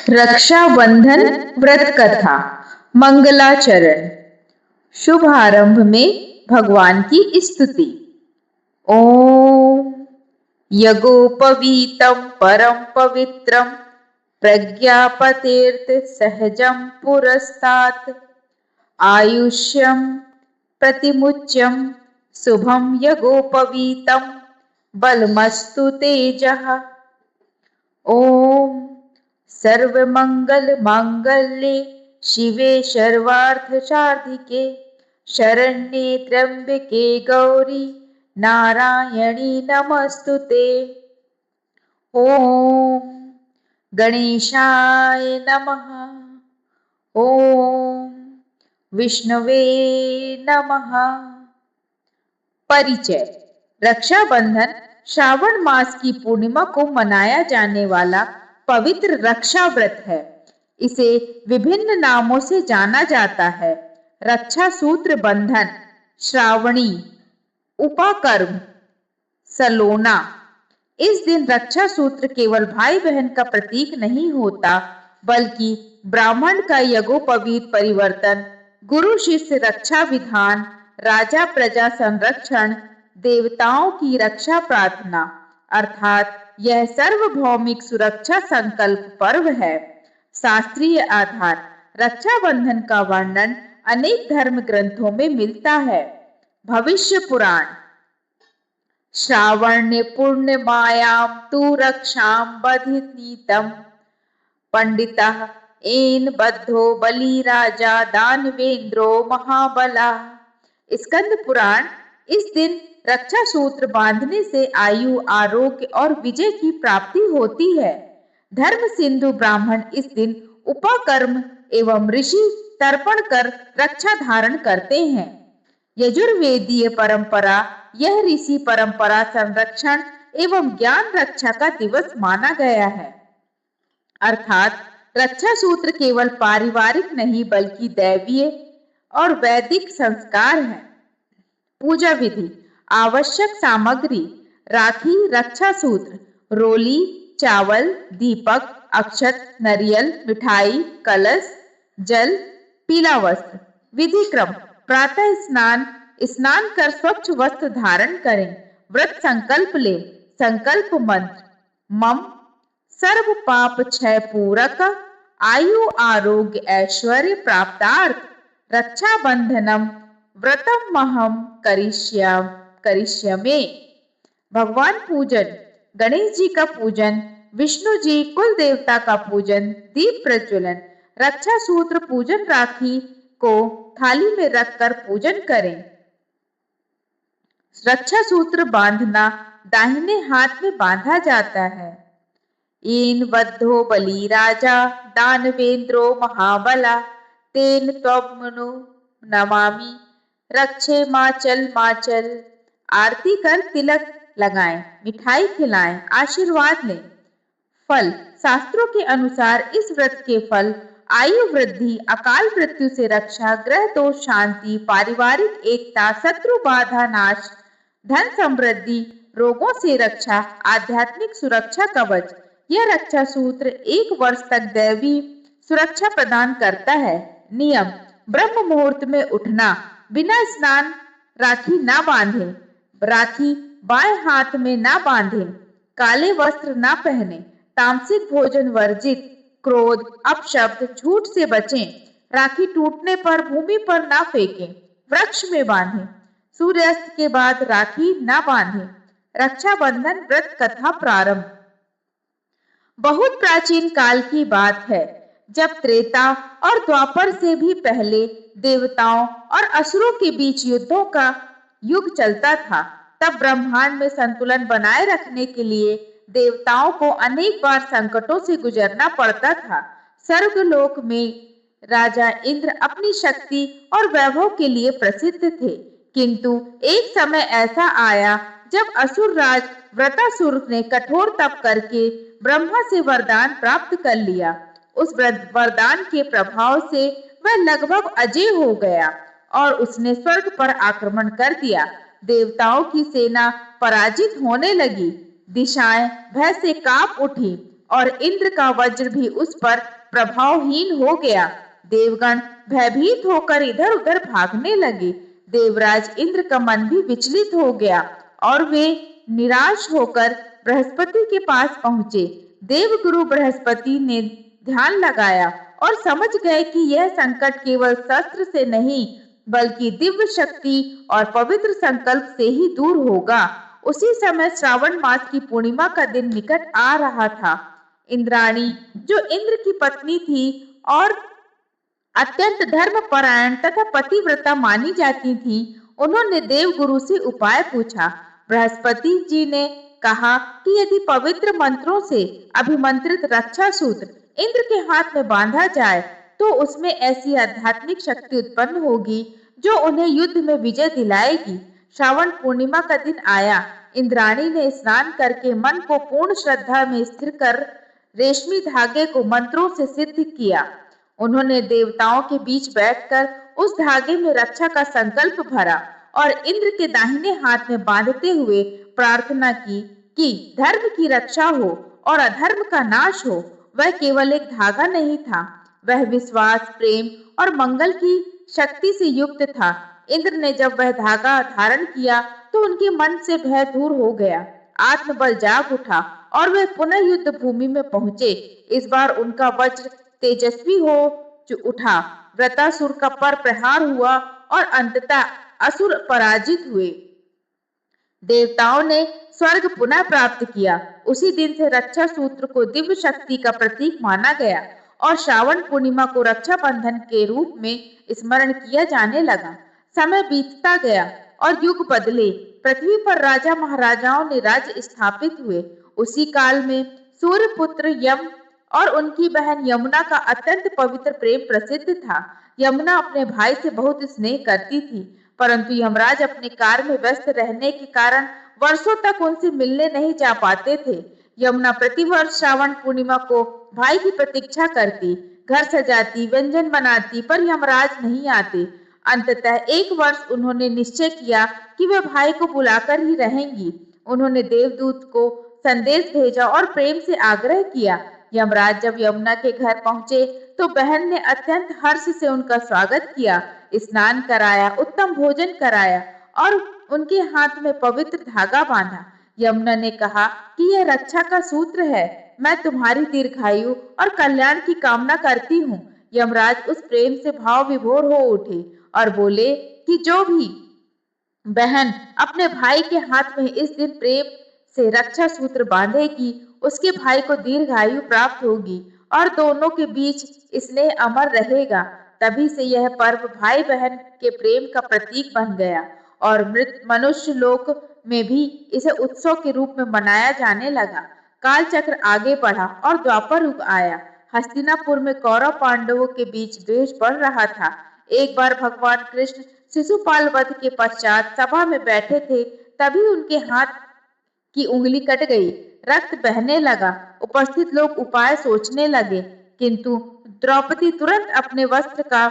रक्षाबंधन व्रत कथा मंगलाचरण। शुभारंभ में भगवान की स्तुति। ओम यगोपवीतं परम पवित्रम प्रज्ञापतेर्थ सहजं पुरस्तात् आयुष्यं प्रतिमुच्यं शुभं यगोपवीतं बलमस्तु तेजः। ओम सर्वमंगल मांगल्ये शिवे सर्वार्थ साधिके शरण्ये त्र्यंबके गौरी नारायणी नमस्तुते। ओम गणेशाय नमः। ओम विष्णवे नमः। परिचय। रक्षाबंधन श्रावण मास की पूर्णिमा को मनाया जाने वाला पवित्र रक्षा व्रत है। इसे विभिन्न नामों से जाना जाता है। रक्षा सूत्र बंधन, श्रावणी, उपाकर्म, सलोना। इस दिन रक्षा सूत्र केवल भाई बहन का प्रतीक नहीं होता, बल्कि ब्राह्मण का यज्ञोपवीत परिवर्तन, गुरु शिष्य रक्षा विधान, राजा प्रजा संरक्षण, देवताओं की रक्षा प्रार्थना, अर्थात यह सार्वभौमिक सुरक्षा संकल्प पर्व है। शास्त्रीय आधार। रक्षाबंधन का वर्णन अनेक धर्म ग्रंथों में मिलता है। भविष्य पुराण। श्रावण्य पूर्णिमायां तु रक्षां बध्नीतं पंडितः येन बद्धो बलि राजा दानवेंद्रो महाबला। स्कंद पुराण। इस दिन रक्षा सूत्र बांधने से आयु, आरोग्य और विजय की प्राप्ति होती है। धर्म सिंधु ब्राह्मण इस दिन उपाकर्म एवं ऋषि तर्पण कर रक्षा धारण करते हैं। यजुर्वेदीय परंपरा यह ऋषि परंपरा संरक्षण एवं ज्ञान रक्षा का दिवस माना गया है। अर्थात रक्षा सूत्र केवल पारिवारिक नहीं बल्कि दैवीय और वैदिक संस्कार है। पूजा विधि। आवश्यक सामग्री। राखी, रक्षा सूत्र, रोली, चावल, दीपक, अक्षत, नारियल, मिठाई, कलश, जल, पीला वस्त्र। विधि क्रम। प्रातः स्नान। स्नान कर स्वच्छ वस्त्र धारण करें। व्रत संकल्प ले। संकल्प मंत्र मम सर्व पाप क्षय पूरक आयु आरोग्य ऐश्वर्य प्राप्तार्थ रक्षाबंधनम व्रतमहं करिष्यामि। भगवान पूजन। गणेश जी का पूजन, विष्णु जी कुल देवता का पूजन, दीप प्रज्वलन। रक्षा सूत्र पूजन। राखी को थाली में रखकर पूजन करें। रक्षा सूत्र बांधना दाहिने हाथ में बांधा जाता है। येन बद्धो बलि राजा दानवेंद्रो महाबला तेन त्वमनु नमामि रक्षे माचल माचल। आरती कर तिलक लगाएं, मिठाई खिलाएं, आशीर्वाद लें। फल। शास्त्रों के अनुसार इस व्रत के फल आयु वृद्धि, अकाल मृत्यु से रक्षा, ग्रह दोष शांति, पारिवारिक एकता, शत्रु बाधा नाश, धन समृद्धि, रोगों से रक्षा, आध्यात्मिक सुरक्षा कवच। यह रक्षा सूत्र 1 वर्ष तक दैवी सुरक्षा प्रदान करता है। नियम। ब्रह्म मुहूर्त में उठना, बिना स्नान राखी ना बांधें, राखी बाएं हाथ में ना बांधें, काले वस्त्र ना पहने, तामसिक भोजन वर्जित, क्रोध, अपशब्द, झूठ से बचें, राखी टूटने पर भूमि पर ना फेंकें, वृक्ष में बांधें, सूर्यास्त के बाद राखी ना बांधें। रक्षाबंधन व्रत कथा प्रारंभ। बहुत प्राचीन काल की बात है, जब त्रेता और द्वापर से भी पहले देवताओं और असुरों के बीच युद्धों का युग चलता था। तब ब्रह्मांड में संतुलन बनाए रखने के लिए देवताओं को अनेक बार संकटों से गुजरना पड़ता था। स्वर्गलोक में राजा इंद्र अपनी शक्ति और वैभव के लिए प्रसिद्ध थे, किंतु एक समय ऐसा आया जब असुर राज वृत्रासुर ने कठोर तप करके ब्रह्मा से वरदान प्राप्त कर लिया। उस वरदान के प्रभाव से वह लगभग अजेय हो गया और उसने स्वर्ग पर आक्रमण कर दिया। देवताओं की सेना पराजित होने लगी, दिशाएं भय से कांप उठी और इंद्र का वज्र भी उस पर प्रभावहीन हो गया। देवगण भयभीत होकर इधर उधर भागने लगे। देवराज इंद्र का मन भी विचलित हो गया और वे निराश होकर बृहस्पति के पास पहुंचे। देवगुरु बृहस्पति ने ध्यान लगाया और समझ गए कि यह संकट केवल शस्त्र से नहीं बल्कि दिव्य शक्ति और पवित्र संकल्प से ही दूर होगा। उसी समय श्रावण मास की पूर्णिमा का दिन निकट आ रहा था। इंद्राणी, जो इंद्र की पत्नी थी और अत्यंत धर्मपरायण तथा पतिव्रता मानी जाती थी, उन्होंने देवगुरु से उपाय पूछा। बृहस्पति जी ने कहा कि यदि पवित्र मंत्रों से अभिमंत्रित रक्षा सूत्र इंद्र के हाथ में बांधा जाए तो उसमें ऐसी आध्यात्मिक शक्ति उत्पन्न होगी जो उन्हें युद्ध में विजय दिलाएगी। श्रावण पूर्णिमा का दिन आया। इंद्राणी ने स्नान करके मन को पूर्ण श्रद्धा में स्थिर कर रेशमी धागे को मंत्रों से सिद्ध किया। उन्होंने देवताओं के बीच बैठकर उस धागे में रक्षा का संकल्प भरा और इंद्र के दाहिने हाथ में बांधते हुए प्रार्थना की कि धर्म की रक्षा हो और अधर्म का नाश हो। वह केवल एक धागा नहीं था, वह विश्वास, प्रेम और मंगल की शक्ति से युक्त था। इंद्र ने जब वह धागा धारण किया तो उनके मन से भय दूर हो गया, आत्मबल जाग उठा और वे पुनः युद्ध भूमि में पहुंचे। इस बार उनका वज्र तेजस्वी हो उठा, वृतासुर का पर प्रहार हुआ और अंततः असुर पराजित हुए। देवताओं ने स्वर्ग पुनः प्राप्त किया। उसी दिन से रक्षा सूत्र को दिव्य शक्ति का प्रतीक माना गया और श्रावण पूर्णिमा को रक्षा बंधन के रूप में स्मरण किया जाने लगा। समय बीतता गया और युग बदले। पृथ्वी पर राजा महाराजाओं ने राज्य स्थापित हुए। उसी काल में सूर्यपुत्र यम और उनकी बहन यमुना का अत्यंत पवित्र प्रेम प्रसिद्ध था। यमुना अपने भाई से बहुत स्नेह करती थी, परंतु यमराज अपने कार्य में व्यस्त रहने के कारण वर्षों तक उनसे मिलने नहीं जा पाते थे। यमुना प्रतिवर्ष श्रावण पूर्णिमा को भाई की प्रतीक्षा करती, घर सजाती, व्यंजन बनाती, पर यमराज नहीं आते। अंततः एक वर्ष उन्होंने निश्चय किया कि वे भाई को बुलाकर ही रहेंगी। उन्होंने देवदूत को संदेश भेजा और प्रेम से आग्रह किया। यमराज जब यमुना के घर पहुंचे तो बहन ने अत्यंत हर्ष से उनका स्वागत किया, स्नान कराया, उत्तम भोजन कराया और उनके हाथ में पवित्र धागा बांधा। यमुना ने कहा कि यह रक्षा का सूत्र है, मैं तुम्हारी दीर्घायु और कल्याण की कामना करती हूँ। यमराज उस प्रेम से भाव विभोर हो उठे और बोले कि जो भी बहन अपने भाई के हाथ में इस दिन प्रेम से रक्षा सूत्र बांधेगी, उसके भाई को दीर्घायु प्राप्त होगी और दोनों के बीच स्नेह अमर रहेगा। तभी से यह पर्व भाई बहन के प्रेम का प्रतीक बन गया और मृत मनुष्य लोक में भी इसे उत्सव के रूप में मनाया जाने लगा। काल चक्र आगे बढ़ा और द्वापर युग आया। हस्तिनापुर में कौरव पांडवों के बीच द्वेष बढ़ रहा था। एक बार भगवान कृष्ण शिशुपाल वध के पश्चात सभा में बैठे थे, तभी उनके हाथ की उंगली कट गई, रक्त बहने लगा। उपस्थित लोग उपाय सोचने लगे, किंतु द्रौपदी तुरंत अपने वस्त्र का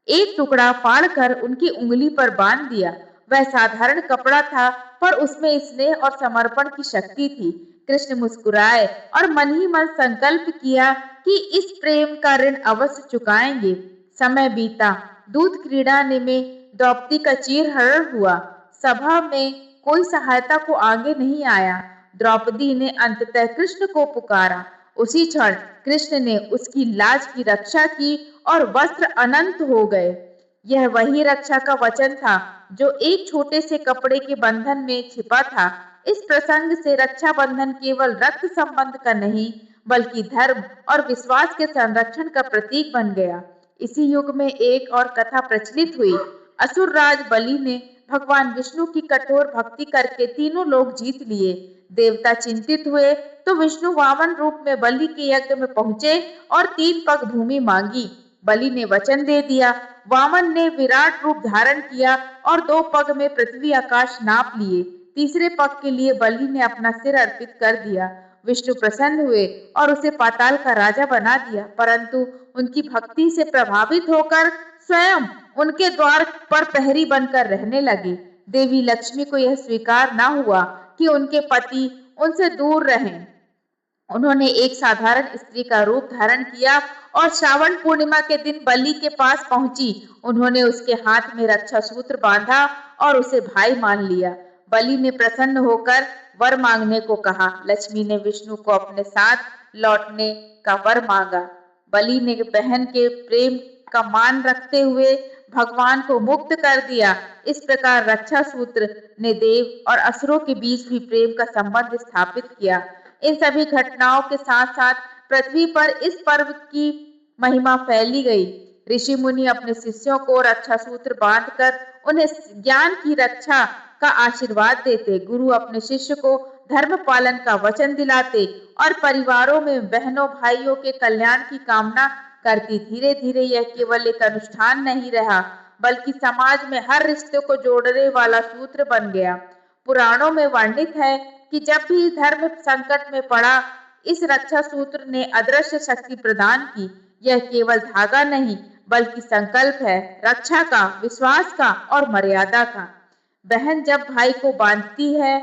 एक टुकड़ा फाड़कर उनकी उंगली पर बांध दिया। वह साधारण कपड़ा था, पर उसमें स्नेह और समर्पण की शक्ति थी। कृष्ण मुस्कुराए और मन ही मन संकल्प किया कि इस प्रेम का ऋण अवश्य चुकाएंगे। समय बीता, दूध क्रीड़ा में द्रौपदी का चीरहरण हुआ। सभा में कोई सहायता को आगे नहीं आया। द्रौपदी ने अंततः कृष्ण को पुकारा। उसी क्षण कृष्ण ने उसकी लाज की रक्षा की और वस्त्र अनंत हो गए। यह वही रक्षा का वचन था जो एक छोटे से कपड़े के बंधन में छिपा था। इस प्रसंग से रक्षा बंधन केवल रक्त संबंध का नहीं बल्कि धर्म और विश्वास के संरक्षण का प्रतीक बन गया। इसी युग में एक और कथा प्रचलित हुई। असुर राज बलि ने भगवान विष्णु की कठोर भक्ति करके तीनों लोग जीत लिए। देवता चिंतित हुए तो विष्णु वामन रूप में बलि के यज्ञ में पहुंचे और 3 पग भूमि मांगी। बलि ने वचन दे दिया। वामन ने विराट रूप धारण किया और 2 पग में पृथ्वी आकाश नाप लिए। तीसरे पग के लिए बलि ने अपना सिर अर्पित कर दिया। विष्णु प्रसन्न हुए और उसे पाताल का राजा बना दिया, परंतु उनकी भक्ति से प्रभावित होकर स्वयं उनके द्वार पर प्रहरी बनकर रहने लगे। देवी लक्ष्मी को यह स्वीकार न हुआ कि उनके पति उनसे दूर रहें। उन्होंने एक साधारण स्त्री का रूप धारण किया और श्रावण पूर्णिमा के दिन बलि के पास पहुंची। उन्होंने उसके हाथ में रक्षा सूत्र बांधा और उसे भाई मान लिया। बलि ने प्रसन्न होकर वर मांगने को कहा। लक्ष्मी ने विष्णु को अपने साथ लौटने का वर मांगा। बलि ने बहन के प्रेम का मान रखते हुए भगवान को मुक्त कर दिया। इस प्रकार रक्षा सूत्र ने देव और असुरों के बीच भी प्रेम का संबंध स्थापित किया। इन सभी घटनाओं के साथ साथ पृथ्वी पर इस पर्व की महिमा फैली गई। ऋषि मुनि अपने शिष्यों को रक्षा सूत्र बांधकर उन्हें ज्ञान की रक्षा का आशीर्वाद देते। गुरु अपने शिष्य को धर्म पालन का वचन दिलाते और परिवारों में बहनों भाइयों के कल्याण की कामना करती। धीरे धीरे यह केवल एक अनुष्ठान नहीं रहा, बल्कि समाज में हर रिश्ते को जोड़ने वाला सूत्र बन गया। पुराणों में वर्णित है कि जब भी धर्म संकट में पड़ा, इस रक्षा सूत्र ने अदृश्य शक्ति प्रदान की। यह केवल धागा नहीं, बल्कि संकल्प है, रक्षा का, विश्वास का और मर्यादा का। बहन जब भाई को बांधती है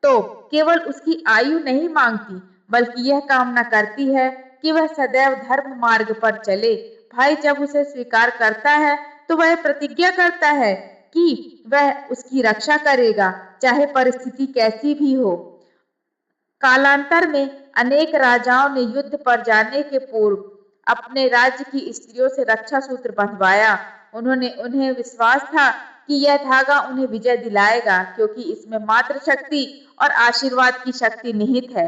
तो केवल उसकी आयु नहीं मांगती, बल्कि यह कामना करती है कि वह सदैव धर्म मार्ग पर चले। भाई जब उसे स्वीकार करता है तो वह प्रतिज्ञा करता है कि वह उसकी रक्षा करेगा, चाहे परिस्थिति कैसी भी हो। कालांतर में अनेक राजाओं ने युद्ध पर जाने के पूर्व अपने राज्य की स्त्रियों से रक्षा सूत्र बंधवाया। उन्हें विश्वास था कि यह धागा उन्हें विजय दिलाएगा, क्योंकि इसमें मात्र शक्ति और आशीर्वाद की शक्ति निहित है।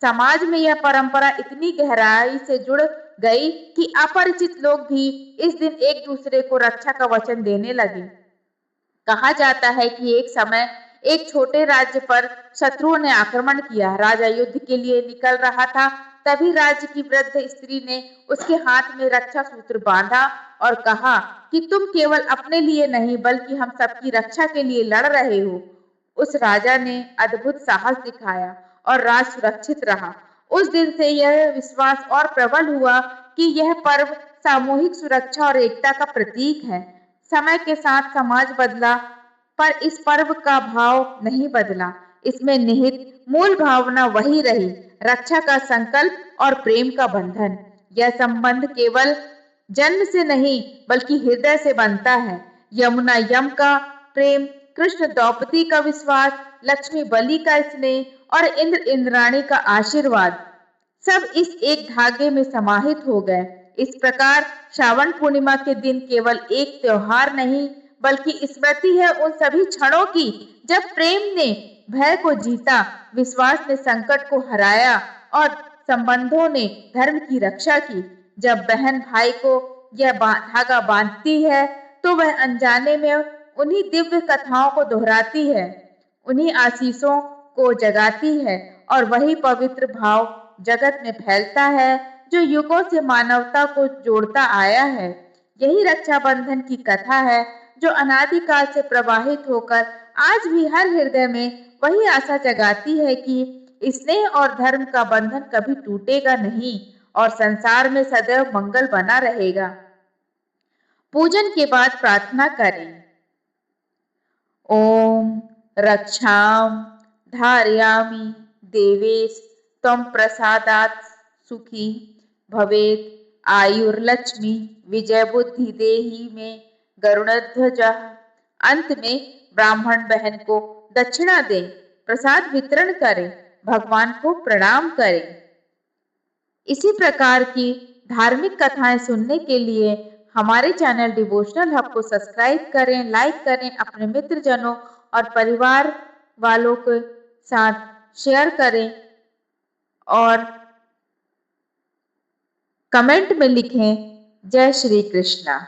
समाज में यह परंपरा इतनी गहराई से जुड़ गई कि अपरिचित लोग भी इस दिन एक दूसरे को रक्षा का वचन देने लगे। कहा जाता है कि एक समय एक छोटे राज्य पर शत्रुओं ने आक्रमण किया। राजा युद्ध के लिए निकल रहा था, तभी राज्य की वृद्ध स्त्री ने उसके हाथ में रक्षा सूत्र बांधा और कहा कि तुम केवल अपने लिए नहीं, बल्कि हम सबकी रक्षा के लिए लड़ रहे हो। उस राजा ने अद्भुत साहस दिखाया और राज सुरक्षित रहा। उस दिन से यह विश्वास और प्रबल हुआ कि यह पर्व सामूहिक सुरक्षा और एकता का प्रतीक है। समय के साथ समाज बदला, पर इस पर्व का भाव नहीं बदला। इसमें निहित मूल भावना वही रही, रक्षा का संकल्प और प्रेम का बंधन। यह संबंध केवल जन्म से नहीं, बल्कि हृदय से बनता है। यमुना यम का प्रेम, कृष्ण द्रौपदी का विश्वास, लक्ष्मी बलि का स्नेह और इंद्र इंद्राणी का आशीर्वाद सब इस एक धागे में समाहित हो गए। इस प्रकार श्रावण पूर्णिमा के दिन केवल एक त्योहार नहीं, बल्कि स्मृति है उन सभी क्षणों की जब प्रेम ने भय को जीता, विश्वास ने संकट को हराया और संबंधों ने धर्म की रक्षा की। जब बहन भाई को यह धागा बांधती है तो वह अनजाने में उन्हीं दिव्य कथाओं को दोहराती है, उन्हीं आशीषों को जगाती है और वही पवित्र भाव जगत में फैलता है जो युगों से मानवता को जोड़ता आया है। यही रक्षाबंधन की कथा है जो अनादिकाल से प्रवाहित होकर आज भी हर हृदय में वही आशा जगाती है कि स्नेह और धर्म का बंधन कभी टूटेगा नहीं और संसार में सदैव मंगल बना रहेगा। पूजन के बाद प्रार्थना करें। ओम रक्षाम धारयामि देवेश त्वं प्रसादात् सुखी भवेत् आयुर्लक्ष्मी विजय बुद्धि देहि में गरुड़ध्वज। अंत में ब्राह्मण बहन को दक्षिणा दें, प्रसाद वितरण करें, भगवान को प्रणाम करें। इसी प्रकार की धार्मिक कथाएं सुनने के लिए हमारे चैनल डिवोशनल हब को सब्सक्राइब करें, लाइक करें, अपने मित्रजनों और परिवार वालों के साथ शेयर करें और कमेंट में लिखें जय श्री कृष्णा।